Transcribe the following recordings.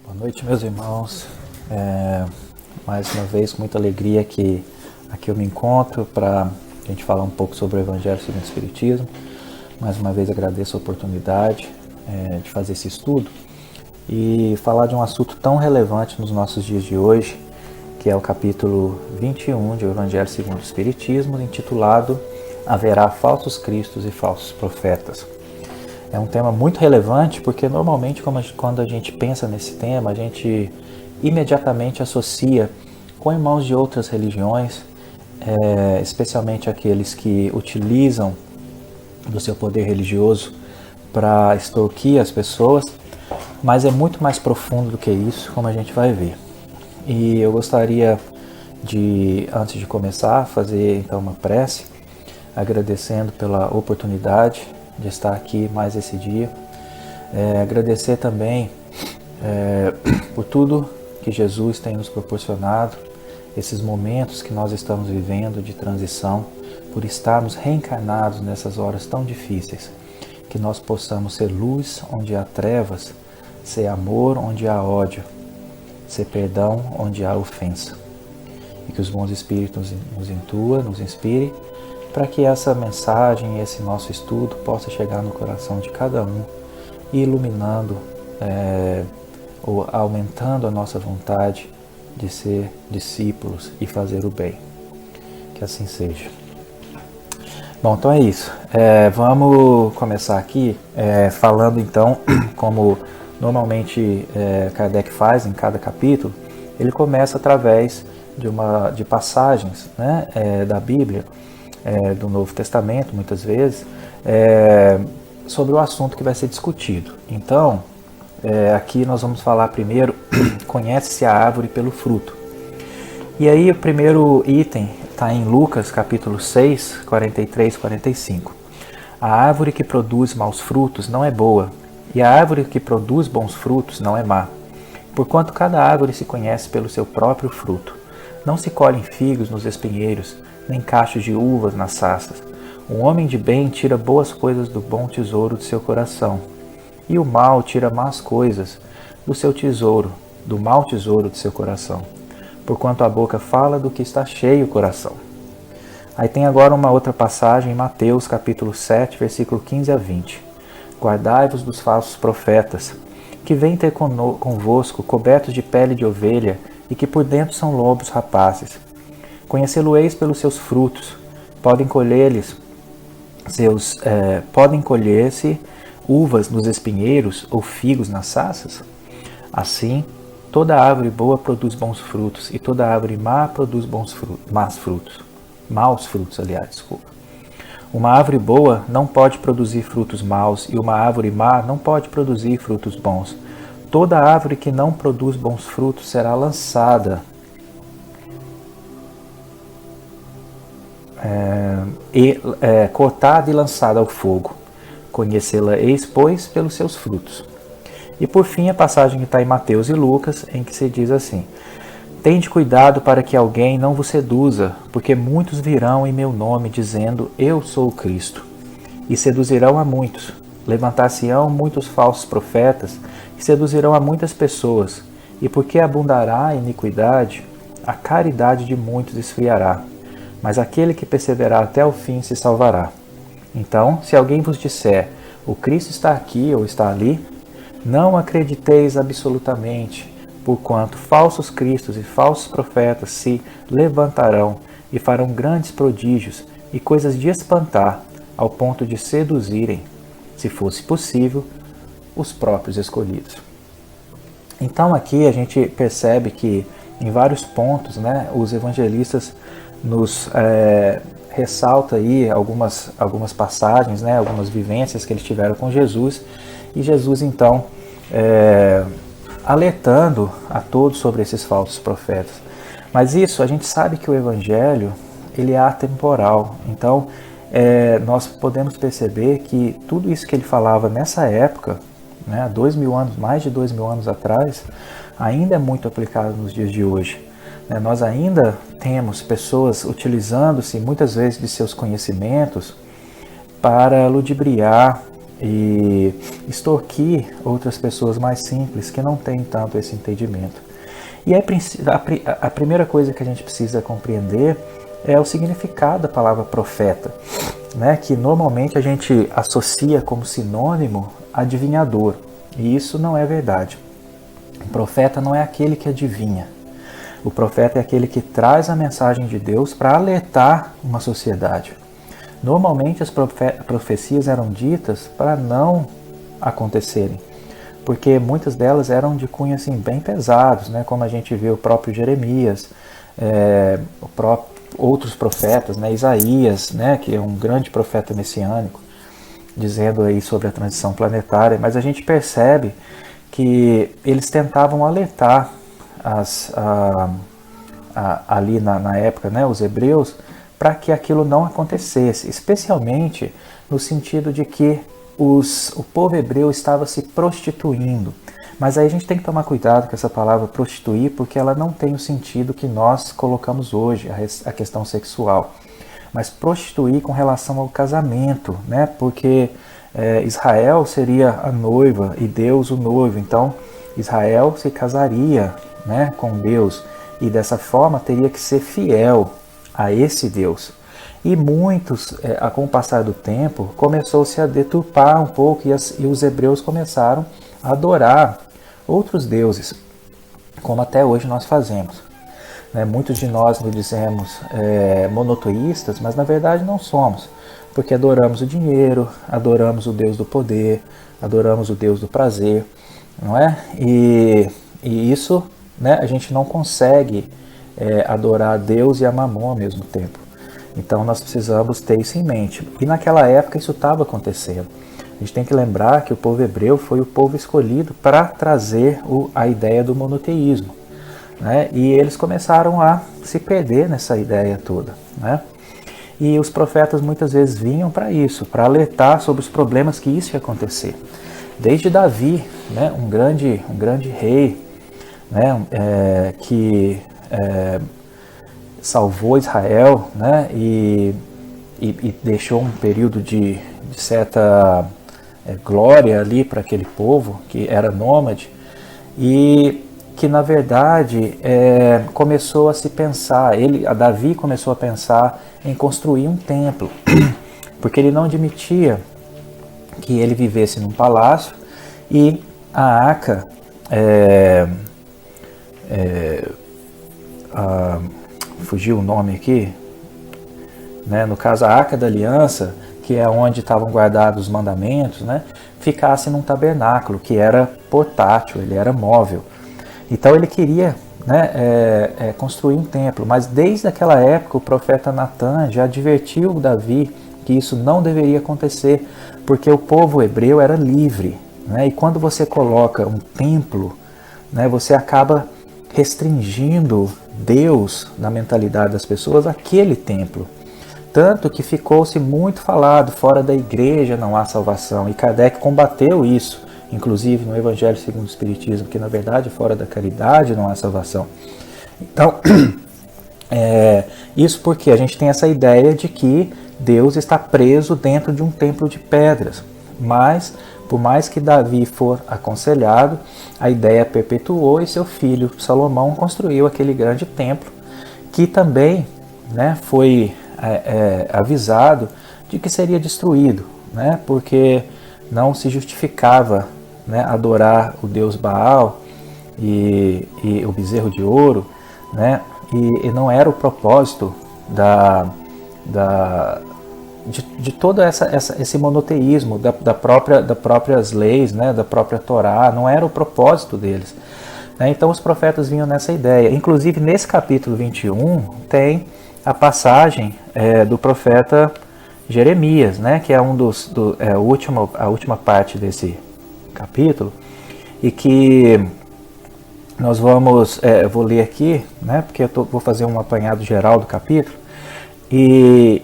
Boa noite, meus irmãos. Mais uma vez, com muita alegria que aqui eu me encontro para a gente falar um pouco sobre o Evangelho segundo o Espiritismo. Mais uma vez agradeço a oportunidade de fazer esse estudo e falar de um assunto tão relevante nos nossos dias de hoje, que é o capítulo 21 do Evangelho segundo o Espiritismo, intitulado Haverá falsos cristos e falsos profetas. É um tema muito relevante porque normalmente quando a gente pensa nesse tema, a gente imediatamente associa com irmãos de outras religiões, especialmente aqueles que utilizam do seu poder religioso para extorquir as pessoas, mas é muito mais profundo do que isso, como a gente vai ver. E eu gostaria de, antes de começar, fazer então uma prece, agradecendo pela oportunidade de estar aqui mais esse dia. Agradecer também por tudo que Jesus tem nos proporcionado, esses momentos que nós estamos vivendo de transição, por estarmos reencarnados nessas horas tão difíceis, que nós possamos ser luz onde há trevas, ser amor onde há ódio, ser perdão onde há ofensa. E que os bons espíritos nos intuam, nos inspirem, para que essa mensagem, esse nosso estudo possa chegar no coração de cada um, iluminando ou aumentando a nossa vontade de ser discípulos e fazer o bem. Que assim seja. Bom, então é isso. Vamos começar aqui falando então, como normalmente Kardec faz em cada capítulo, ele começa através de passagens, né, da Bíblia, do Novo Testamento, muitas vezes, sobre o assunto que vai ser discutido. Então, aqui nós vamos falar primeiro, conhece-se a árvore pelo fruto. E aí o primeiro item está em Lucas, capítulo 6, 43 e 45. A árvore que produz maus frutos não é boa, e a árvore que produz bons frutos não é má. Porquanto cada árvore se conhece pelo seu próprio fruto. Não se colhem figos nos espinheiros, nem cachos de uvas nas saças. O homem de bem tira boas coisas do bom tesouro do seu coração, e o mal tira más coisas do seu tesouro, do mau tesouro do seu coração. Porquanto a boca fala do que está cheio o coração. Aí tem agora uma outra passagem em Mateus, capítulo 7, versículo 15 a 20. Guardai-vos dos falsos profetas, que vêm ter convosco cobertos de pele de ovelha, e que por dentro são lobos rapazes. Conhecê-lo-eis pelos seus frutos. Podem colher-se uvas nos espinheiros ou figos nas saças? Assim, toda árvore boa produz bons frutos, e toda árvore má produz maus frutos, desculpa. Uma árvore boa não pode produzir frutos maus, e uma árvore má não pode produzir frutos bons. Toda árvore que não produz bons frutos será lançada cortada e lançada ao fogo. Conhecê-la-eis, pois, pelos seus frutos. E por fim, a passagem que está em Mateus e Lucas, em que se diz assim: Tende cuidado para que alguém não vos seduza, porque muitos virão em meu nome, dizendo, Eu sou o Cristo, e seduzirão a muitos. Levantar-se-ão muitos falsos profetas, e seduzirão a muitas pessoas, e porque abundará a iniquidade, a caridade de muitos esfriará. Mas aquele que perseverar até o fim se salvará. Então, se alguém vos disser, o Cristo está aqui ou está ali, não acrediteis absolutamente, porquanto falsos cristos e falsos profetas se levantarão e farão grandes prodígios e coisas de espantar, ao ponto de seduzirem, se fosse possível, os próprios escolhidos. Então aqui a gente percebe que em vários pontos, né, os evangelistas nos ressalta aí algumas passagens, né, algumas vivências que eles tiveram com Jesus, e Jesus então alertando a todos sobre esses falsos profetas. Mas isso, a gente sabe que o Evangelho ele é atemporal, então nós podemos perceber que tudo isso que ele falava nessa época, né, 2000 anos, mais de 2000 anos atrás, ainda é muito aplicado nos dias de hoje. Nós ainda temos pessoas utilizando-se muitas vezes de seus conhecimentos para ludibriar, e extorquir outras pessoas mais simples que não têm tanto esse entendimento. E a primeira coisa que a gente precisa compreender é o significado da palavra profeta, né? Que normalmente a gente associa como sinônimo adivinhador, e isso não é verdade. O profeta não é aquele que adivinha. O profeta é aquele que traz a mensagem de Deus para alertar uma sociedade. Normalmente as profecias eram ditas para não acontecerem, porque muitas delas eram de cunho assim, bem pesados, né? Como a gente vê o próprio Jeremias, outros profetas, né? Isaías, né? Que é um grande profeta messiânico, dizendo aí sobre a transição planetária, mas a gente percebe que eles tentavam alertar ali na época, né, os hebreus, para que aquilo não acontecesse, especialmente no sentido de que o povo hebreu estava se prostituindo. Mas aí a gente tem que tomar cuidado com essa palavra prostituir, porque ela não tem o sentido que nós colocamos hoje, a questão sexual. Mas prostituir com relação ao casamento, né? Porque Israel seria a noiva e Deus o noivo. Então Israel se casaria, né, com Deus e dessa forma teria que ser fiel a esse Deus. E muitos, com o passar do tempo, começou-se a deturpar um pouco e os hebreus começaram a adorar outros deuses, como até hoje nós fazemos. Muitos de nós nos dizemos monoteístas, mas na verdade não somos, porque adoramos o dinheiro, adoramos o Deus do poder, adoramos o Deus do prazer, não é? E isso, né, a gente não consegue adorar a Deus e a Mamon ao mesmo tempo. Então nós precisamos ter isso em mente. E naquela época isso estava acontecendo. A gente tem que lembrar que o povo hebreu foi o povo escolhido para trazer a ideia do monoteísmo, né? E eles começaram a se perder nessa ideia toda, né? E os profetas muitas vezes vinham para isso, para alertar sobre os problemas que isso ia acontecer. Desde Davi, né, um grande rei, né, que salvou Israel, né, e deixou um período de certa glória ali para aquele povo que era nômade, e que na verdade começou a se pensar, Davi começou a pensar em construir um templo, porque ele não admitia que ele vivesse num palácio e a arca, fugiu o nome aqui, né? No caso a Arca da Aliança, que é onde estavam guardados os mandamentos, né? Ficasse num tabernáculo que era portátil, ele era móvel. Então ele queria, né, construir um templo, mas desde aquela época o profeta Natan já advertiu Davi que isso não deveria acontecer, porque o povo hebreu era livre, né? E quando você coloca um templo, né, você acaba restringindo Deus na mentalidade das pessoas àquele templo. Tanto que ficou-se muito falado, fora da igreja não há salvação, e Kardec combateu isso, inclusive no Evangelho segundo o Espiritismo, que na verdade fora da caridade não há salvação. Então, isso porque a gente tem essa ideia de que Deus está preso dentro de um templo de pedras, mas por mais que Davi for aconselhado, a ideia perpetuou e seu filho Salomão construiu aquele grande templo, que também, né, foi avisado de que seria destruído, né, porque não se justificava, né, adorar o deus Baal e o bezerro de ouro, né, e não era o propósito de todo esse monoteísmo, das próprias leis, né, da própria Torá, não era o propósito deles. Então os profetas vinham nessa ideia. Inclusive nesse capítulo 21 tem a passagem do profeta Jeremias, né, que é a última parte desse capítulo, e que nós vamos, eu vou ler aqui, né, porque vou fazer um apanhado geral do capítulo, e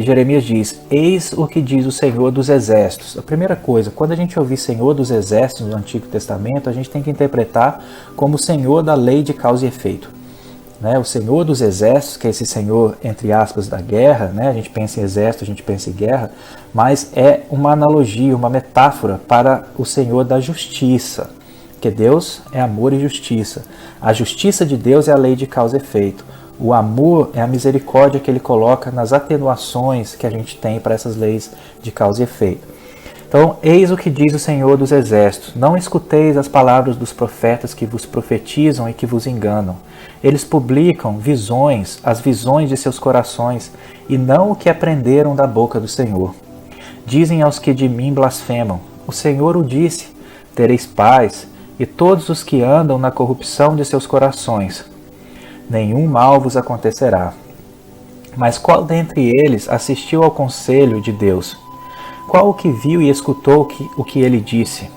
Jeremias diz: eis o que diz o Senhor dos Exércitos. A primeira coisa, quando a gente ouvir Senhor dos Exércitos no Antigo Testamento, a gente tem que interpretar como Senhor da lei de causa e efeito. né? O Senhor dos Exércitos, que é esse Senhor, entre aspas, da guerra, né? A gente pensa em exército, a gente pensa em guerra, mas é uma analogia, uma metáfora para o Senhor da justiça, que Deus é amor e justiça. A justiça de Deus é a lei de causa e efeito. O amor é a misericórdia que ele coloca nas atenuações que a gente tem para essas leis de causa e efeito. Então, eis o que diz o Senhor dos Exércitos: não escuteis as palavras dos profetas que vos profetizam e que vos enganam. Eles publicam visões, as visões de seus corações, e não o que aprenderam da boca do Senhor. Dizem aos que de mim blasfemam: o Senhor o disse, tereis paz, e todos os que andam na corrupção de seus corações. Nenhum mal vos acontecerá. Mas qual dentre eles assistiu ao conselho de Deus? Qual o que viu e escutou o que ele disse?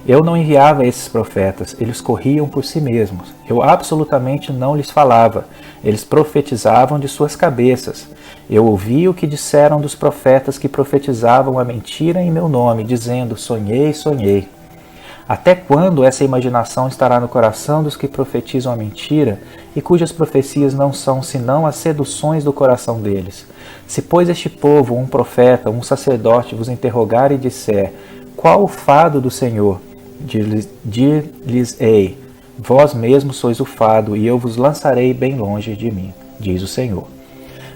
Eu não enviava esses profetas, eles corriam por si mesmos. Eu absolutamente não lhes falava, eles profetizavam de suas cabeças. Eu ouvi o que disseram dos profetas que profetizavam a mentira em meu nome, dizendo: sonhei, sonhei. Até quando essa imaginação estará no coração dos que profetizam a mentira e cujas profecias não são senão as seduções do coração deles? Se, pois, este povo, um profeta, um sacerdote, vos interrogar e disser: qual o fado do Senhor? Dir-lhes-ei: vós mesmos sois o fado, e eu vos lançarei bem longe de mim, diz o Senhor.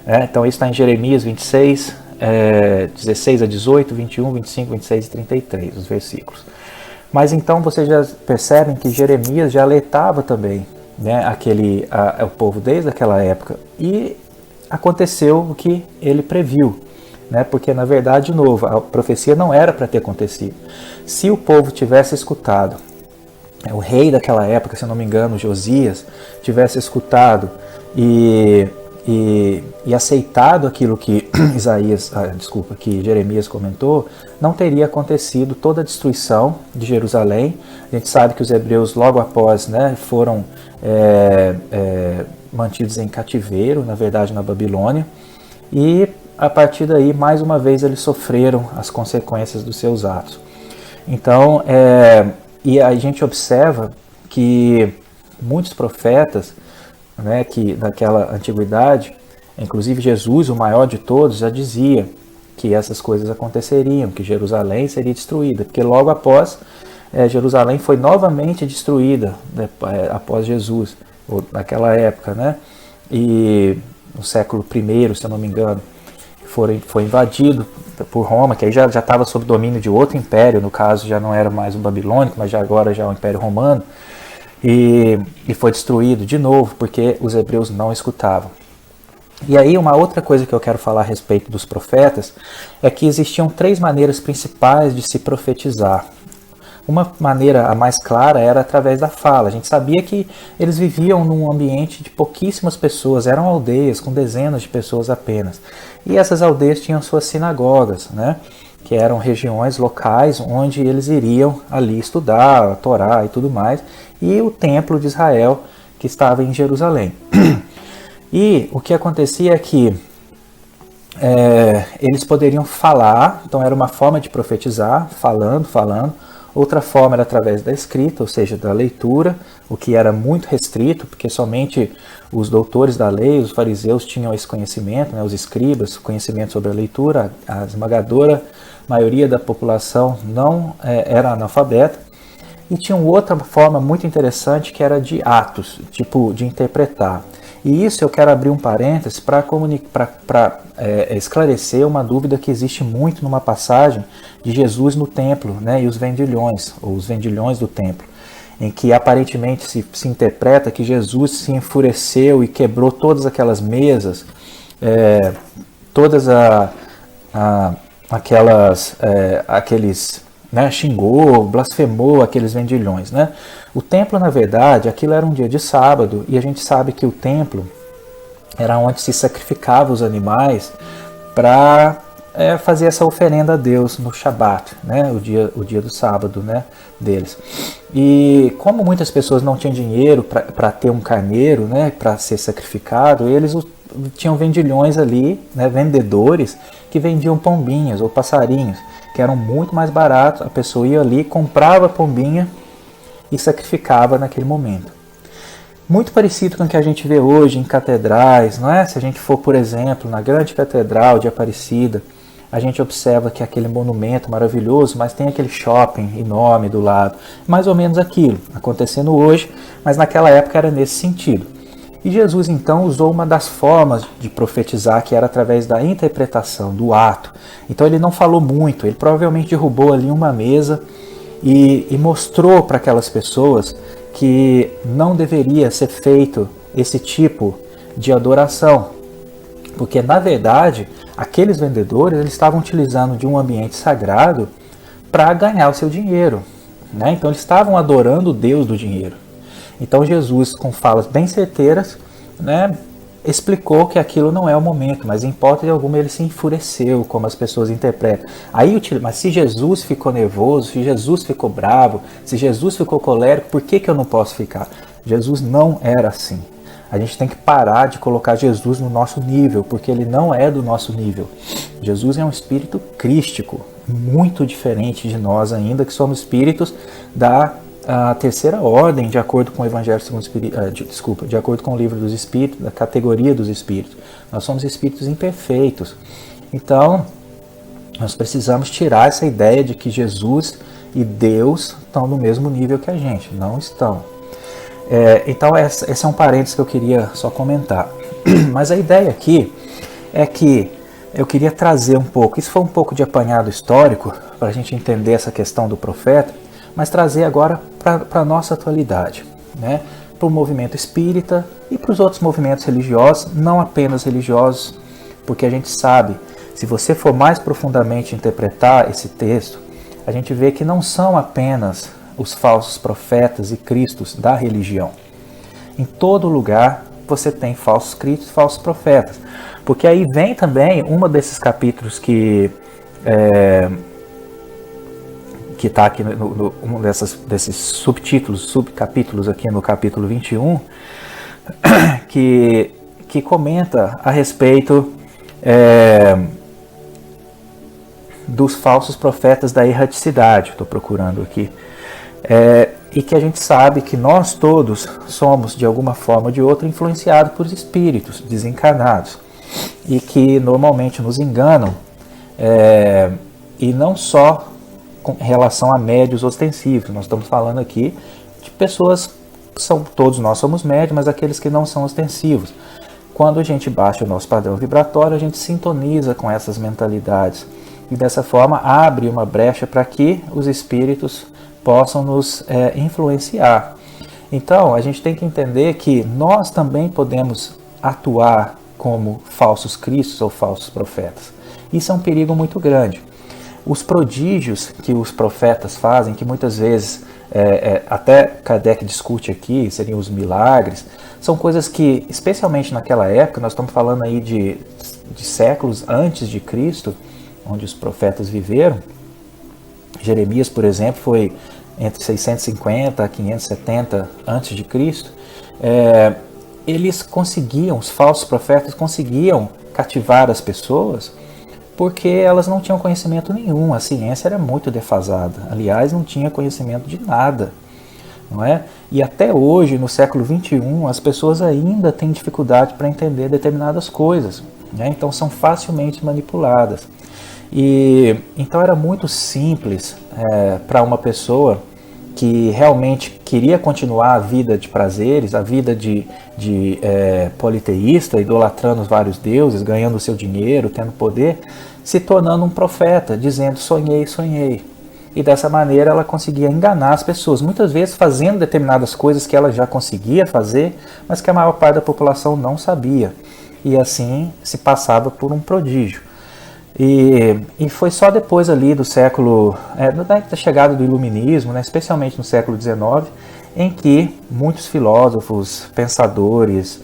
Então isso está em Jeremias 26, 16 a 18, 21, 25, 26 e 33, os versículos. Mas então vocês já percebem que Jeremias já alertava também, né, o povo desde aquela época. E aconteceu o que ele previu, né, porque na verdade, de novo, a profecia não era para ter acontecido. Se o povo tivesse escutado, o rei daquela época, se não me engano, Josias, tivesse escutado e aceitado aquilo que que Jeremias comentou, não teria acontecido toda a destruição de Jerusalém. A gente sabe que os hebreus logo após, né, foram mantidos em cativeiro, na verdade na Babilônia, e a partir daí, mais uma vez, eles sofreram as consequências dos seus atos. Então, e a gente observa que muitos profetas, né, que daquela antiguidade, inclusive Jesus, o maior de todos, já dizia que essas coisas aconteceriam, que Jerusalém seria destruída, porque logo após Jerusalém foi novamente destruída, após Jesus, ou naquela época, né? E no século I, se eu não me engano, foi invadido por Roma, que aí já estava sob domínio de outro império, no caso já não era mais o babilônico, mas agora já o Império Romano. E foi destruído de novo, porque os hebreus não escutavam. E aí uma outra coisa que eu quero falar a respeito dos profetas é que existiam 3 maneiras principais de se profetizar. Uma maneira, a mais clara, era através da fala. A gente sabia que eles viviam num ambiente de pouquíssimas pessoas, eram aldeias com dezenas de pessoas apenas. E essas aldeias tinham suas sinagogas, né? Que eram regiões locais onde eles iriam ali estudar a Torá e tudo mais, e o templo de Israel, que estava em Jerusalém. E o que acontecia é que eles poderiam falar, então era uma forma de profetizar, falando. Outra forma era através da escrita, ou seja, da leitura, o que era muito restrito, porque somente os doutores da lei, os fariseus, tinham esse conhecimento, né, os escribas, conhecimento sobre a leitura. A esmagadora maioria da população não era analfabeta. E tinha outra forma muito interessante, que era de atos, tipo de interpretar. E isso eu quero abrir um parêntese para esclarecer uma dúvida que existe muito numa passagem de Jesus no templo, né, e os vendilhões, ou os vendilhões do templo, em que aparentemente se interpreta que Jesus se enfureceu e quebrou todas aquelas mesas, né, xingou, blasfemou aqueles vendilhões, né? O templo, na verdade, aquilo era um dia de sábado, e a gente sabe que o templo era onde se sacrificava os animais para fazer essa oferenda a Deus no Shabat, né? O dia do sábado, né, deles. E como muitas pessoas não tinham dinheiro para ter um carneiro, né, para ser sacrificado, eles tinham vendilhões ali, né, vendedores que vendiam pombinhas ou passarinhos, que eram muito mais baratos. A pessoa ia ali, comprava a pombinha e sacrificava naquele momento. muito parecido com o que a gente vê hoje em catedrais, não é? Se a gente for, por exemplo, na grande catedral de Aparecida, a gente observa que aquele monumento maravilhoso, mas tem aquele shopping enorme do lado. Mais ou menos aquilo, acontecendo hoje, mas naquela época era nesse sentido. E Jesus então usou uma das formas de profetizar, que era através da interpretação, do ato. Então ele não falou muito, ele provavelmente derrubou ali uma mesa e mostrou para aquelas pessoas que não deveria ser feito esse tipo de adoração. Porque na verdade, aqueles vendedores eles estavam utilizando de um ambiente sagrado para ganhar o seu dinheiro, né? Então eles estavam adorando o Deus do dinheiro. Então Jesus, com falas bem certeiras, né, explicou que aquilo não é o momento, mas em hipótese alguma ele se enfureceu, como as pessoas interpretam. Mas se Jesus ficou nervoso, se Jesus ficou bravo, se Jesus ficou colérico, por que eu não posso ficar? Jesus não era assim. A gente tem que parar de colocar Jesus no nosso nível, porque ele não é do nosso nível. Jesus é um espírito crístico, muito diferente de nós ainda, que somos espíritos da terceira ordem, de acordo com o Evangelho segundo o Espírito, de acordo com o livro dos Espíritos, da categoria dos Espíritos. Nós somos espíritos imperfeitos. Então, nós precisamos tirar essa ideia de que Jesus e Deus estão no mesmo nível que a gente. Não estão. Então, esse é um parênteses que eu queria só comentar. Mas a ideia aqui é que eu queria trazer um pouco, isso foi um pouco de apanhado histórico, para a gente entender essa questão do profeta, mas trazer agora para a nossa atualidade, né? Para o movimento espírita e para os outros movimentos religiosos, não apenas religiosos, porque a gente sabe, se você for mais profundamente interpretar esse texto, a gente vê que não são apenas os falsos profetas e cristos da religião. Em todo lugar você tem falsos cristos, falsos profetas, porque aí vem também um desses capítulos que está aqui um desses subcapítulos aqui no capítulo 21, que comenta a respeito dos falsos profetas da erraticidade. Estou procurando aqui. E que a gente sabe que nós todos somos, de alguma forma ou de outra, influenciados por espíritos desencarnados e que normalmente nos enganam, e não só com relação a médios ostensivos. Nós estamos falando aqui de pessoas, todos nós somos médios, mas aqueles que não são ostensivos. Quando a gente baixa o nosso padrão vibratório, a gente sintoniza com essas mentalidades e dessa forma abre uma brecha para que os espíritos possam nos influenciar. Então a gente tem que entender que nós também podemos atuar como falsos cristos ou falsos profetas. Isso é um perigo muito grande. Os prodígios que os profetas fazem, que muitas vezes até Kardec discute aqui, seriam os milagres, são coisas que, especialmente naquela época, nós estamos falando aí de séculos antes de Cristo, onde os profetas viveram. Jeremias, por exemplo, foi entre 650 a 570 antes de Cristo. Eles conseguiam, os falsos profetas conseguiam cativar as pessoas porque elas não tinham conhecimento nenhum, a ciência era muito defasada, aliás, não tinha conhecimento de nada, não é? E até hoje, no século XXI, as pessoas ainda têm dificuldade para entender determinadas coisas, né? Então são facilmente manipuladas. E então era muito simples para uma pessoa que realmente queria continuar a vida de prazeres, a vida de politeísta, idolatrando os vários deuses, ganhando seu dinheiro, tendo poder, se tornando um profeta, dizendo sonhei, sonhei. E dessa maneira ela conseguia enganar as pessoas, muitas vezes fazendo determinadas coisas que ela já conseguia fazer, mas que a maior parte da população não sabia. E assim se passava por um prodígio. E foi só depois ali do século, da chegada do iluminismo, né, especialmente no século XIX, em que muitos filósofos, pensadores,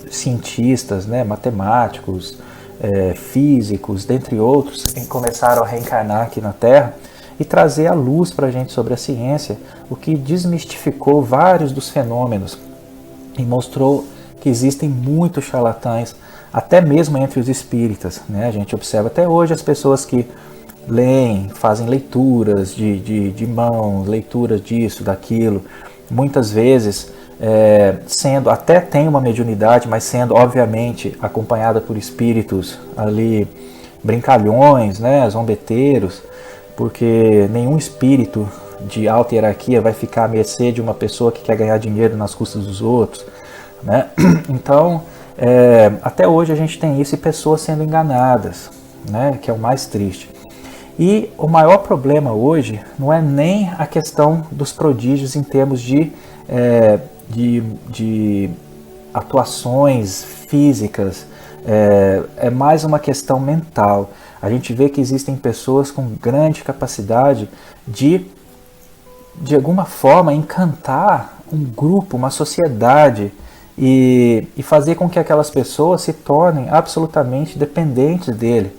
cientistas, né, matemáticos, físicos, dentre outros, começaram a reencarnar aqui na Terra e trazer a luz para a gente sobre a ciência, o que desmistificou vários dos fenômenos e mostrou que existem muitos charlatães, até mesmo entre os espíritas, né? A gente observa até hoje as pessoas que leem, fazem leituras de mãos, leituras disso, daquilo, muitas vezes até tem uma mediunidade, mas sendo obviamente acompanhada por espíritos ali brincalhões, né, zombeteiros, porque nenhum espírito de alta hierarquia vai ficar à mercê de uma pessoa que quer ganhar dinheiro nas custas dos outros, né? Então, até hoje a gente tem isso e pessoas sendo enganadas, né, que é o mais triste. E o maior problema hoje não é nem a questão dos prodígios em termos de atuações físicas, é mais uma questão mental. A gente vê que existem pessoas com grande capacidade de alguma forma, encantar um grupo, uma sociedade e fazer com que aquelas pessoas se tornem absolutamente dependentes dele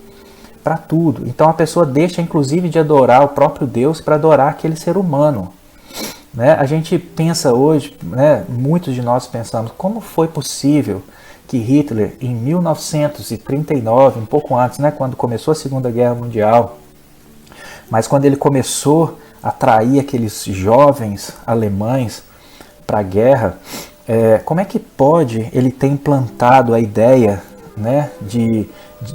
para tudo. Então a pessoa deixa inclusive de adorar o próprio Deus para adorar aquele ser humano. Né? A gente pensa hoje, né, muitos de nós pensamos, como foi possível que Hitler, em 1939, um pouco antes, né, quando começou a Segunda Guerra Mundial, mas quando ele começou a atrair aqueles jovens alemães para a guerra, como é que pode ele ter implantado a ideia, né,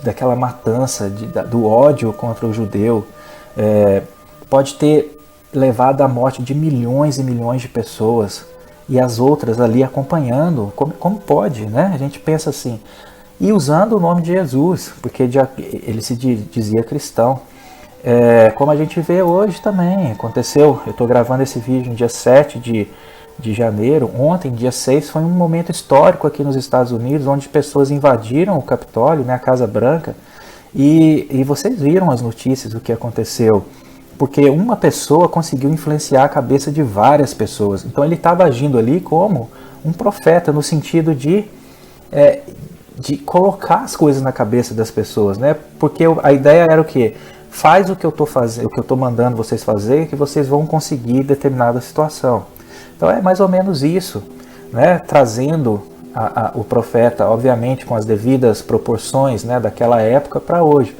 daquela matança, do ódio contra o judeu, pode ter levado à morte de milhões e milhões de pessoas e as outras ali acompanhando, como pode, né? A gente pensa assim, e usando o nome de Jesus, porque ele se dizia cristão, como a gente vê hoje também, aconteceu, eu estou gravando esse vídeo no dia 7 de janeiro, ontem, dia 6, foi um momento histórico aqui nos Estados Unidos, onde pessoas invadiram o Capitólio, né, a Casa Branca, e vocês viram as notícias do que aconteceu, porque uma pessoa conseguiu influenciar a cabeça de várias pessoas. Então ele estava agindo ali como um profeta, no sentido de colocar as coisas na cabeça das pessoas, né? Porque a ideia era o quê? Faz o que eu estou fazendo, o que eu estou mandando vocês fazer, que vocês vão conseguir determinada situação. Então é mais ou menos isso, né? Trazendo o profeta, obviamente com as devidas proporções, né, daquela época para hoje.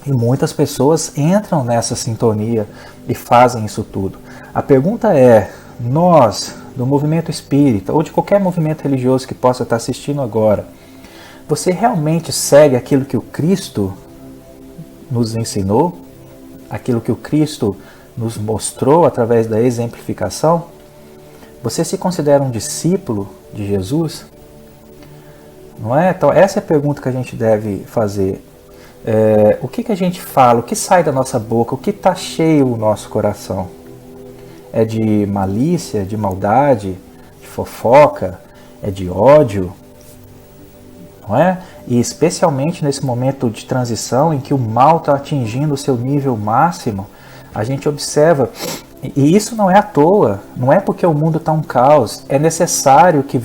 E muitas pessoas entram nessa sintonia e fazem isso tudo. A pergunta é, nós, do movimento espírita, ou de qualquer movimento religioso que possa estar assistindo agora, você realmente segue aquilo que o Cristo nos ensinou? Aquilo que o Cristo nos mostrou através da exemplificação? Você se considera um discípulo de Jesus? Não é? Então essa é a pergunta que a gente deve fazer. O que a gente fala, o que sai da nossa boca, o que está cheio o nosso coração? É de malícia, de maldade, de fofoca, é de ódio, não é? E especialmente nesse momento de transição em que o mal está atingindo o seu nível máximo, a gente observa, e isso não é à toa, não é porque o mundo está um caos, é necessário que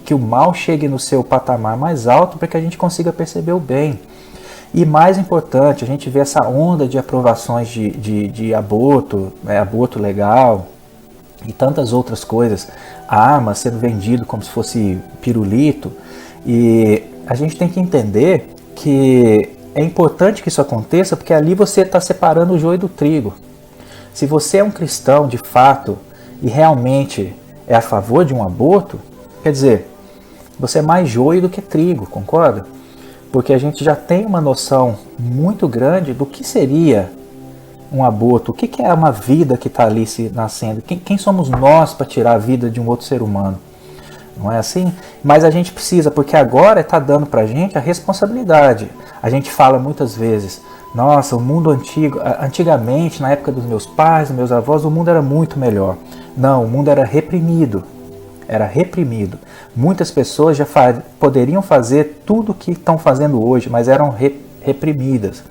que o mal chegue no seu patamar mais alto para que a gente consiga perceber o bem. E mais importante, a gente vê essa onda de aprovações de aborto, né, aborto legal e tantas outras coisas, armas sendo vendido como se fosse pirulito, e a gente tem que entender que é importante que isso aconteça, porque ali você está separando o joio do trigo. Se você é um cristão de fato e realmente é a favor de um aborto, quer dizer, você é mais joio do que trigo, concorda? Porque a gente já tem uma noção muito grande do que seria um aborto, o que é uma vida que está ali se nascendo, quem somos nós para tirar a vida de um outro ser humano, não é assim? Mas a gente precisa, porque agora está dando para a gente a responsabilidade. A gente fala muitas vezes, nossa, o mundo antigo, antigamente, na época dos meus pais, dos meus avós, o mundo era muito melhor. Não, o mundo era reprimido. Era reprimido. Muitas pessoas já poderiam fazer tudo o que estão fazendo hoje, mas eram reprimidas,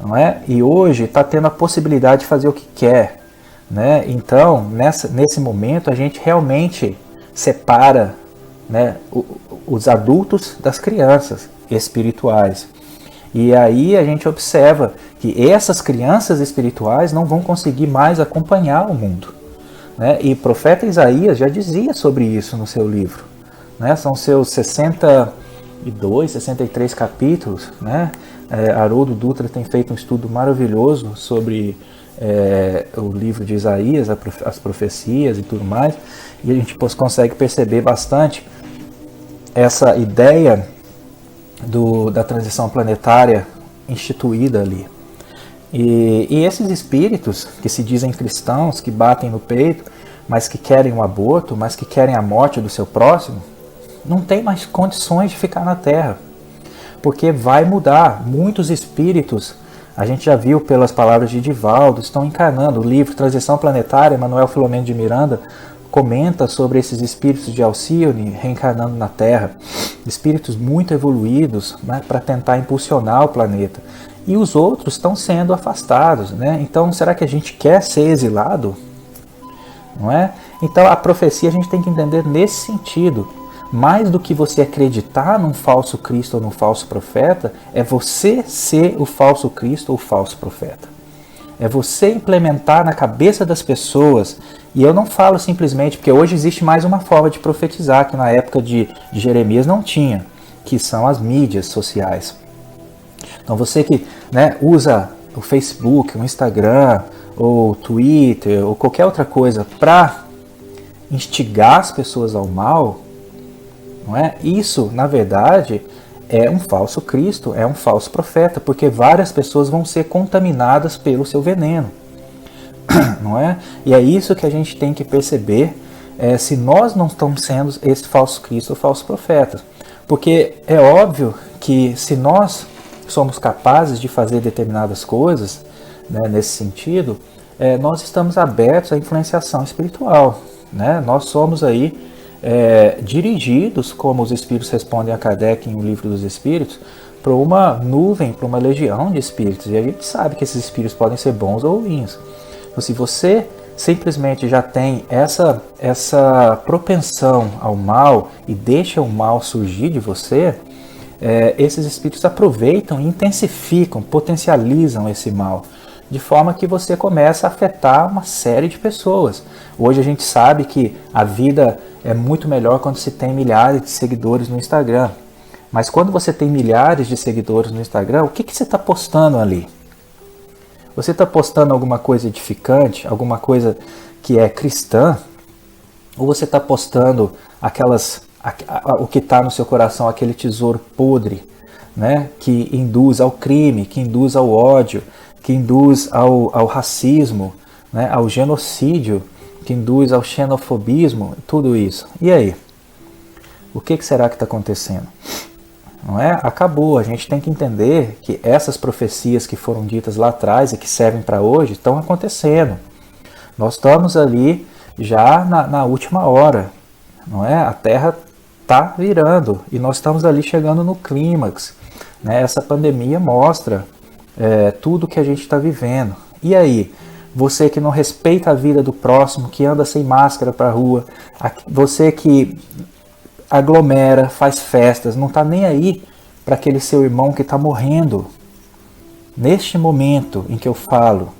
não é? E hoje está tendo a possibilidade de fazer o que quer, né? Então, nesse momento, a gente realmente separa, né, os adultos das crianças espirituais. E aí a gente observa que essas crianças espirituais não vão conseguir mais acompanhar o mundo. Né? E o profeta Isaías já dizia sobre isso no seu livro. Né? São seus 62, 63 capítulos. Né? Haroldo Dutra tem feito um estudo maravilhoso sobre o livro de Isaías, as profecias e tudo mais, e a gente consegue perceber bastante essa ideia da transição planetária instituída ali. E esses espíritos que se dizem cristãos, que batem no peito, mas que querem o aborto, mas que querem a morte do seu próximo, não tem mais condições de ficar na Terra, porque vai mudar. Muitos espíritos, a gente já viu pelas palavras de Divaldo, estão encarnando. O livro Transição Planetária, Manuel Filomeno de Miranda comenta sobre esses espíritos de Alcione reencarnando na Terra, espíritos muito evoluídos, né, para tentar impulsionar o planeta. E os outros estão sendo afastados, né? Então, será que a gente quer ser exilado? Não é? Então, a profecia a gente tem que entender nesse sentido. Mais do que você acreditar num falso Cristo ou num falso profeta, é você ser o falso Cristo ou o falso profeta. É você implementar na cabeça das pessoas. E eu não falo simplesmente, porque hoje existe mais uma forma de profetizar, que na época de Jeremias não tinha, que são as mídias sociais. Então você que, né, usa o Facebook, o Instagram, ou o Twitter, ou qualquer outra coisa para instigar as pessoas ao mal, não é? Isso, na verdade, é um falso Cristo, é um falso profeta, porque várias pessoas vão ser contaminadas pelo seu veneno, não é? E é isso que a gente tem que perceber, se nós não estamos sendo esse falso Cristo ou falso profeta. Porque é óbvio que se nós somos capazes de fazer determinadas coisas, né, nesse sentido, nós estamos abertos à influenciação espiritual, né? Nós somos aí dirigidos, como os espíritos respondem a Kardec em O Livro dos Espíritos, para uma nuvem, para uma legião de espíritos. E a gente sabe que esses espíritos podem ser bons ou ruins. Então, se você simplesmente já tem essa propensão ao mal e deixa o mal surgir de você, esses espíritos aproveitam, intensificam, potencializam esse mal, de forma que você começa a afetar uma série de pessoas. Hoje a gente sabe que a vida é muito melhor quando se tem milhares de seguidores no Instagram. Mas quando você tem milhares de seguidores no Instagram, o que você está postando ali? Você está postando alguma coisa edificante, alguma coisa que é cristã? Ou você está postando o que está no seu coração, aquele tesouro podre, né, que induz ao crime, que induz ao ódio, que induz ao racismo, né, ao genocídio, que induz ao xenofobismo, tudo isso. E aí? O que será que está acontecendo? Não é? Acabou. A gente tem que entender que essas profecias que foram ditas lá atrás e que servem para hoje estão acontecendo. Nós estamos ali já na última hora. Não é? A Terra está virando e nós estamos ali chegando no clímax. Né? Essa pandemia mostra tudo que a gente está vivendo. E aí? Você que não respeita a vida do próximo, que anda sem máscara para a rua, você que aglomera, faz festas, não está nem aí para aquele seu irmão que está morrendo. Neste momento em que eu falo,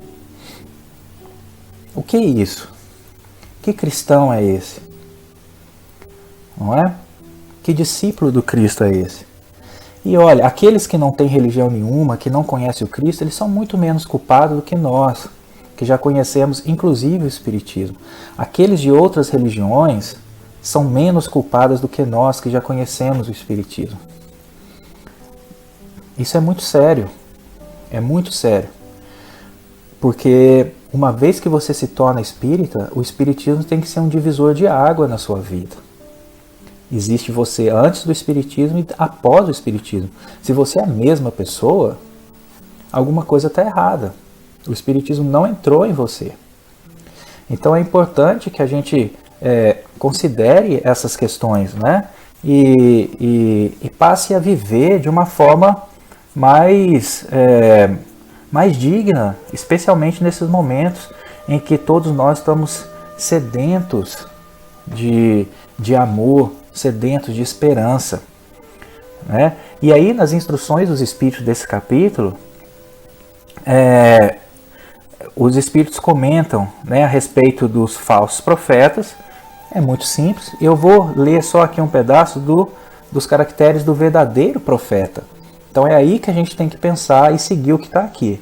o que é isso? Que cristão é esse? Não é? Que discípulo do Cristo é esse? E olha, aqueles que não têm religião nenhuma, que não conhecem o Cristo, eles são muito menos culpados do que nós, que já conhecemos inclusive o Espiritismo. Aqueles de outras religiões são menos culpados do que nós, que já conhecemos o Espiritismo. Isso é muito sério. É muito sério. Porque uma vez que você se torna espírita, o Espiritismo tem que ser um divisor de água na sua vida. Existe você antes do Espiritismo e após o Espiritismo. Se você é a mesma pessoa, alguma coisa está errada. O Espiritismo não entrou em você. Então é importante que a gente considere essas questões, né? E passe a viver de uma forma mais digna, especialmente nesses momentos em que todos nós estamos sedentos de amor, sedentos de esperança, né? E aí nas instruções dos Espíritos desse capítulo, os Espíritos comentam, né, a respeito dos falsos profetas. É muito simples. Eu vou ler só aqui um pedaço dos caracteres do verdadeiro profeta. Então é aí que a gente tem que pensar e seguir o que está aqui.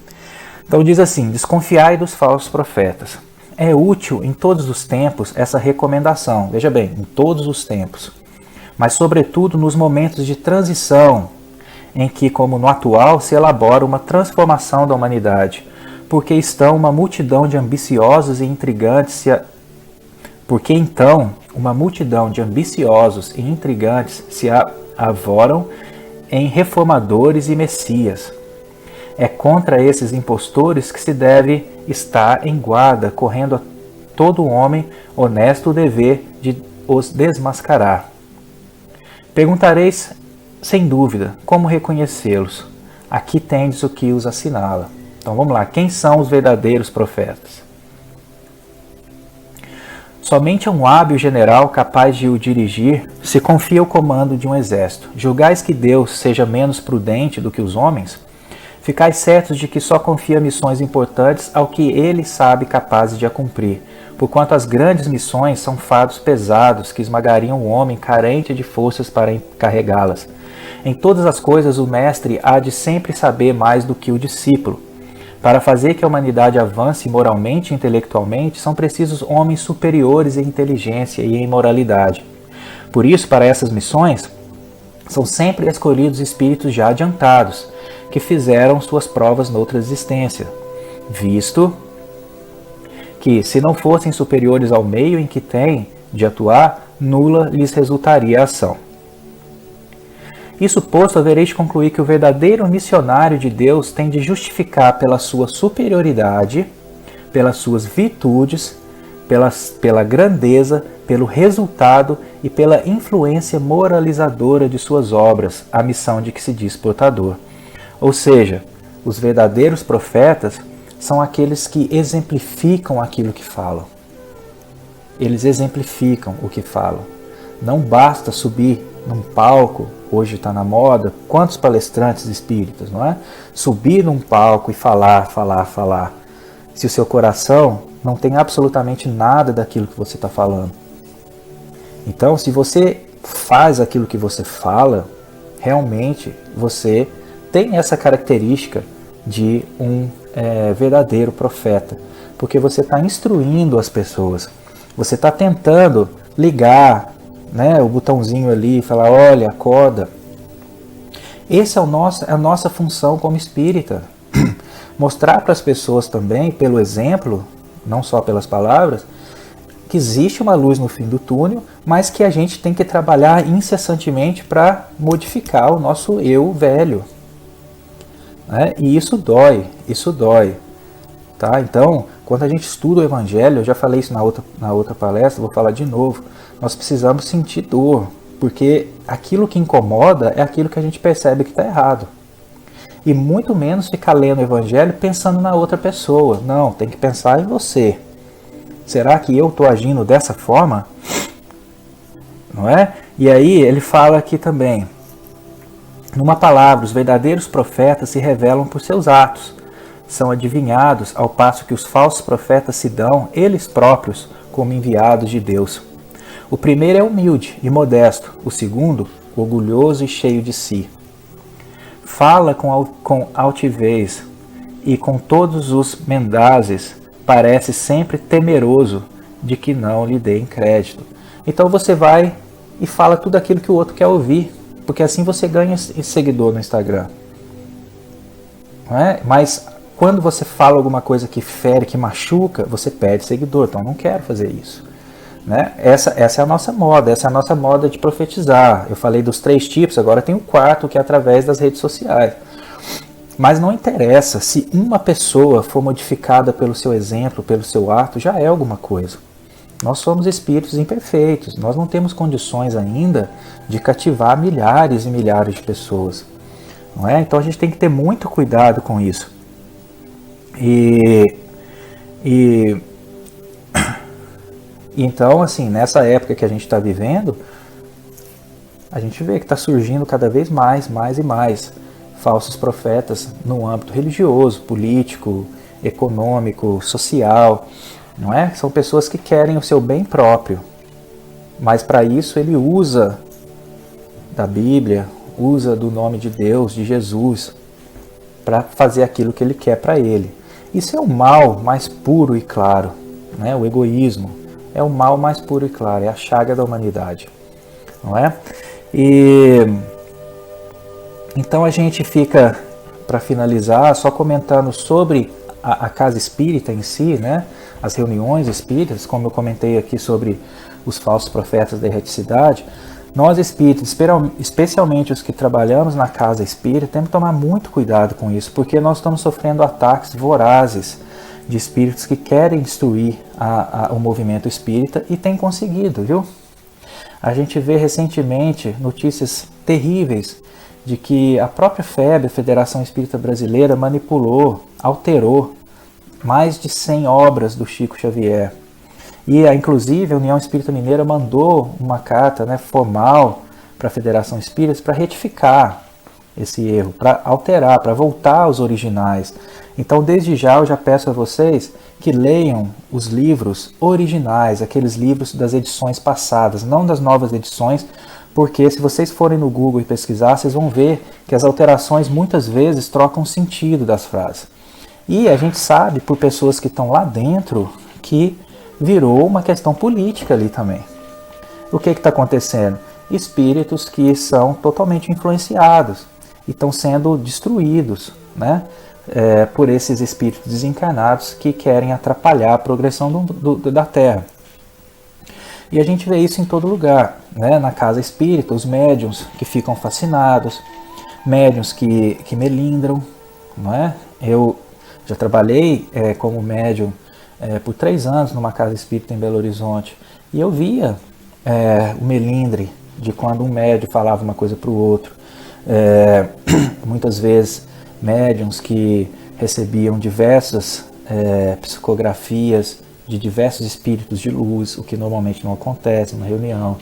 Então diz assim: desconfiai dos falsos profetas. É útil em todos os tempos essa recomendação, veja bem, em todos os tempos, mas sobretudo nos momentos de transição, em que, como no atual, se elabora uma transformação da humanidade, porque estão uma multidão de ambiciosos e intrigantes se avoram em reformadores e messias. É contra esses impostores que se deve estar em guarda, correndo a todo homem honesto o dever de os desmascarar. Perguntareis, sem dúvida, como reconhecê-los? Aqui tendes o que os assinala. Então vamos lá, quem são os verdadeiros profetas? Somente a um hábil general capaz de o dirigir se confia o comando de um exército. Julgais que Deus seja menos prudente do que os homens? Ficais certos de que só confia missões importantes ao que ele sabe capazes de a cumprir, porquanto as grandes missões são fardos pesados que esmagariam o homem carente de forças para carregá-las. Em todas as coisas o mestre há de sempre saber mais do que o discípulo. Para fazer que a humanidade avance moralmente e intelectualmente, são precisos homens superiores em inteligência e em moralidade. Por isso, para essas missões, são sempre escolhidos espíritos já adiantados, que fizeram suas provas noutra existência, visto que, se não fossem superiores ao meio em que têm de atuar, nula lhes resultaria a ação. Isso posto, havereis de concluir que o verdadeiro missionário de Deus tem de justificar pela sua superioridade, pelas suas virtudes, pela grandeza, pelo resultado e pela influência moralizadora de suas obras, a missão de que se diz portador. Ou seja, os verdadeiros profetas são aqueles que exemplificam aquilo que falam. Eles exemplificam o que falam. Não basta subir num palco, hoje está na moda, quantos palestrantes espíritas, não é? Subir num palco e falar. Se o seu coração não tem absolutamente nada daquilo que você está falando. Então, se você faz aquilo que você fala, realmente você tem essa característica de um verdadeiro profeta, porque você está instruindo as pessoas, você está tentando ligar, né, o botãozinho ali e falar, olha, acorda. Essa é a nossa função como espírita, mostrar para as pessoas também, pelo exemplo, não só pelas palavras, que existe uma luz no fim do túnel, mas que a gente tem que trabalhar incessantemente para modificar o nosso eu velho. Né? E isso dói. Tá? Então, quando a gente estuda o Evangelho, eu já falei isso na outra palestra, vou falar de novo, nós precisamos sentir dor, porque aquilo que incomoda é aquilo que a gente percebe que está errado. E muito menos ficar lendo o Evangelho pensando na outra pessoa. Não, tem que pensar em você. Será que eu estou agindo dessa forma? Não é? E aí ele fala aqui também, numa palavra, os verdadeiros profetas se revelam por seus atos. São adivinhados ao passo que os falsos profetas se dão, eles próprios, como enviados de Deus. O primeiro é humilde e modesto, o segundo, orgulhoso e cheio de si. Fala com altivez e com todos os mendazes, parece sempre temeroso de que não lhe deem crédito. Então você vai e fala tudo aquilo que o outro quer ouvir, porque assim você ganha seguidor no Instagram. Não é? Mas quando você fala alguma coisa que fere, que machuca, você perde seguidor. Então eu não quero fazer isso. Né? Essa é a nossa moda, essa é a nossa moda de profetizar. Eu falei dos 3 tipos, agora tem o 4, que é através das redes sociais. Mas não interessa, se uma pessoa for modificada pelo seu exemplo, pelo seu ato, já é alguma coisa. Nós somos espíritos imperfeitos, nós não temos condições ainda de cativar milhares e milhares de pessoas. Não é? Então a gente tem que ter muito cuidado com isso. Então, assim, nessa época que a gente está vivendo, a gente vê que está surgindo cada vez mais e mais falsos profetas no âmbito religioso, político, econômico, social, não é? São pessoas que querem o seu bem próprio, mas para isso ele usa da Bíblia, usa do nome de Deus, de Jesus, para fazer aquilo que ele quer para ele. Isso é o mal mais puro e claro, né? O egoísmo é o mal mais puro e claro, é a chaga da humanidade, não é? E então a gente fica, para finalizar, só comentando sobre a casa espírita em si, né? As reuniões espíritas, como eu comentei aqui sobre os falsos profetas da erreticidade. Nós espíritas, especialmente os que trabalhamos na casa espírita, temos que tomar muito cuidado com isso, porque nós estamos sofrendo ataques vorazes de espíritos que querem destruir o movimento espírita e têm conseguido, viu? A gente vê recentemente notícias terríveis de que a própria FEB, a Federação Espírita Brasileira, manipulou, alterou mais de 100 obras do Chico Xavier. E, inclusive, a União Espírita Mineira mandou uma carta, né, formal para a Federação Espírita para retificar esse erro, para alterar, para voltar aos originais. Então, desde já, eu já peço a vocês que leiam os livros originais, aqueles livros das edições passadas, não das novas edições, porque se vocês forem no Google e pesquisar, vocês vão ver que as alterações muitas vezes trocam o sentido das frases. E a gente sabe, por pessoas que estão lá dentro, que virou uma questão política ali também. O que está acontecendo? Espíritos que são totalmente influenciados e estão sendo destruídos, né? Por esses espíritos desencarnados que querem atrapalhar a progressão da Terra. E a gente vê isso em todo lugar, né? Na casa espírita, os médiuns que ficam fascinados, médiuns que melindram, não é? Eu já trabalhei como médium por 3 anos numa casa espírita em Belo Horizonte e eu via o melindre de quando um médium falava uma coisa para o outro. Muitas vezes médiums que recebiam diversas psicografias de diversos espíritos de luz, o que normalmente não acontece na reunião.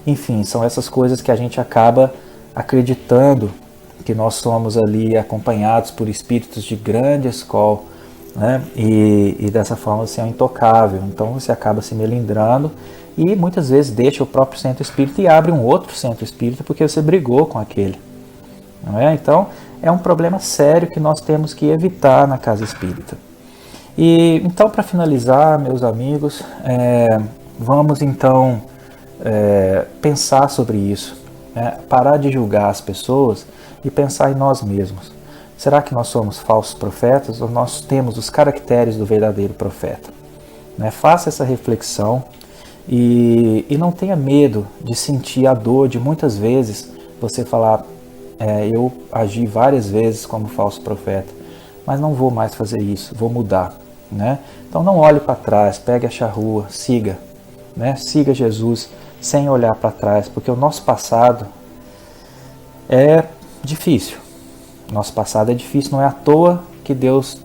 Enfim, são essas coisas que a gente acaba acreditando que nós somos ali acompanhados por espíritos de grande escola, né? E dessa forma você é um intocável. Então você acaba se melindrando e muitas vezes deixa o próprio centro espírita e abre um outro centro espírita porque você brigou com aquele, não é? Então é um problema sério que nós temos que evitar na casa espírita. E então, para finalizar, meus amigos, vamos então pensar sobre isso, né? Parar de julgar as pessoas e pensar em nós mesmos. Será que nós somos falsos profetas ou nós temos os caracteres do verdadeiro profeta? Né? Faça essa reflexão e não tenha medo de sentir a dor de muitas vezes você falar, eu agi várias vezes como falso profeta, mas não vou mais fazer isso, vou mudar. Né? Então não olhe para trás, pegue a charrua, siga, né? Siga Jesus sem olhar para trás, porque o nosso passado é difícil. Nosso passado é difícil, não é à toa que Deus,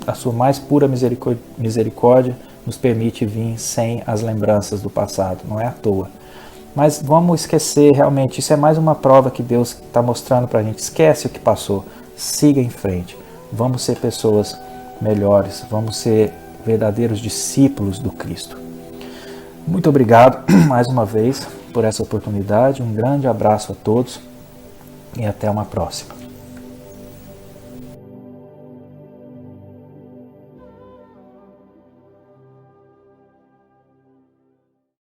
a sua mais pura misericórdia, nos permite vir sem as lembranças do passado, não é à toa. Mas vamos esquecer realmente, isso é mais uma prova que Deus está mostrando para a gente. Esquece o que passou, siga em frente. Vamos ser pessoas melhores, vamos ser verdadeiros discípulos do Cristo. Muito obrigado mais uma vez por essa oportunidade, um grande abraço a todos e até uma próxima.